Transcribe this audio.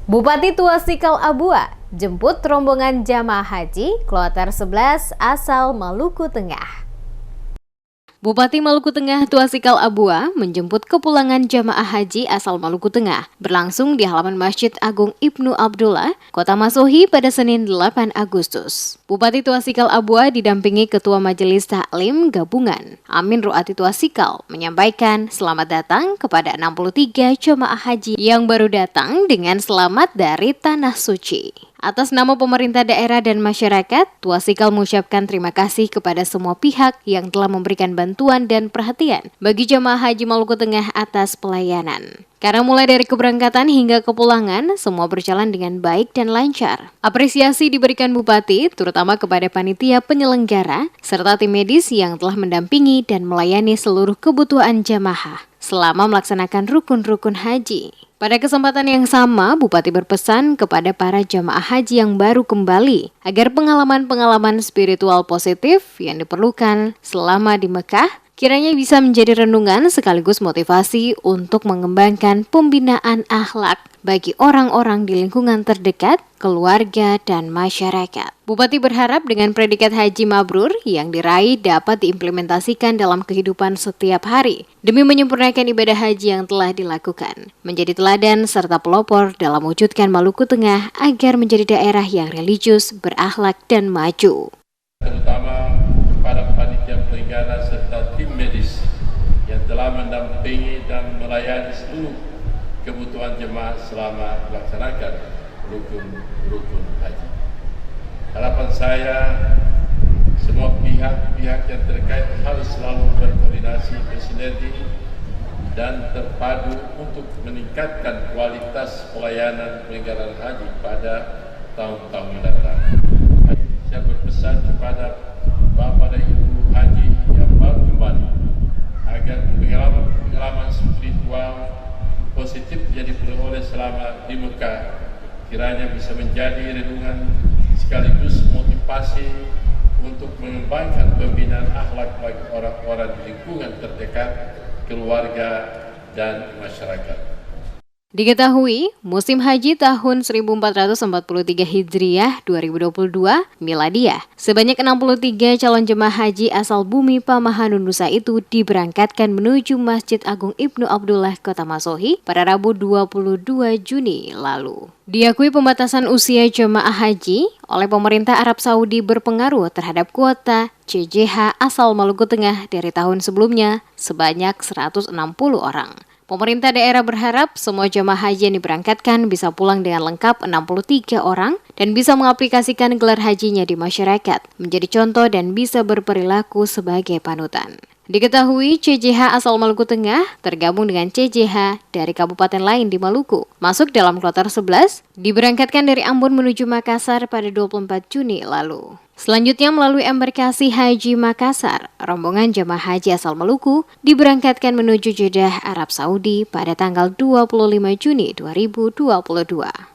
Bupati Tuasikal Abua jemput rombongan jamaah haji Kloter 11 asal Maluku Tengah. Bupati Maluku Tengah Tuasikal Abua menjemput kepulangan jamaah haji asal Maluku Tengah berlangsung di halaman Masjid Agung Ibnu Abdullah, Kota Masohi pada Senin 8 Agustus. Bupati Tuasikal Abua didampingi Ketua Majelis Taklim Gabungan, Amin Ruati Tuasikal, menyampaikan selamat datang kepada 63 jamaah haji yang baru datang dengan selamat dari Tanah Suci. Atas nama pemerintah daerah dan masyarakat, Tuasikal mengucapkan terima kasih kepada semua pihak yang telah memberikan bantuan dan perhatian bagi jamaah haji Maluku Tengah atas pelayanan. Karena mulai dari keberangkatan hingga kepulangan, semua berjalan dengan baik dan lancar. Apresiasi diberikan Bupati, terutama kepada panitia penyelenggara, serta tim medis yang telah mendampingi dan melayani seluruh kebutuhan jamaah selama melaksanakan rukun-rukun haji. Pada kesempatan yang sama, Bupati berpesan kepada para jamaah haji yang baru kembali agar pengalaman-pengalaman spiritual positif yang diperlukan selama di Mekah kiranya bisa menjadi renungan sekaligus motivasi untuk mengembangkan pembinaan akhlak bagi orang-orang di lingkungan terdekat, keluarga, dan masyarakat. Bupati berharap dengan predikat haji mabrur yang diraih dapat diimplementasikan dalam kehidupan setiap hari demi menyempurnakan ibadah haji yang telah dilakukan, menjadi teladan serta pelopor dalam mewujudkan Maluku Tengah agar menjadi daerah yang religius, berakhlak, dan maju. Terutama para panitia penyelenggara serta tim medis yang telah mendampingi dan melayani seluruh kebutuhan jemaah selama melaksanakan rukun haji. Harapan saya, semua pihak-pihak yang terkait harus selalu berkoordinasi, bersinergi, dan terpadu untuk meningkatkan kualitas pelayanan penyelenggaraan haji pada tahun-tahun mendatang. Saya berpesan kepada Bapak dan Ibu haji yang baru kembali agar pengalaman spiritual positif yang diperoleh selama di Mekah kiranya bisa menjadi renungan sekaligus motivasi untuk mengembangkan pembinaan akhlak bagi orang-orang di lingkungan terdekat, keluarga, dan masyarakat. Diketahui, musim haji tahun 1443 Hijriah 2022 Miladiah, sebanyak 63 calon jemaah haji asal bumi Pamahan Nusa itu diberangkatkan menuju Masjid Agung Ibnu Abdullah, Kota Masohi pada Rabu 22 Juni lalu. Diakui pembatasan usia jemaah haji oleh pemerintah Arab Saudi berpengaruh terhadap kuota CJH asal Maluku Tengah dari tahun sebelumnya sebanyak 160 orang. Pemerintah daerah berharap semua jemaah haji yang diberangkatkan bisa pulang dengan lengkap 63 orang dan bisa mengaplikasikan gelar hajinya di masyarakat, menjadi contoh dan bisa berperilaku sebagai panutan. Diketahui CJH asal Maluku Tengah tergabung dengan CJH dari kabupaten lain di Maluku. Masuk dalam Kloter 11, diberangkatkan dari Ambon menuju Makassar pada 24 Juni lalu. Selanjutnya melalui embarkasi Haji Makassar, rombongan jemaah haji asal Maluku diberangkatkan menuju Jeddah, Arab Saudi pada tanggal 25 Juni 2022.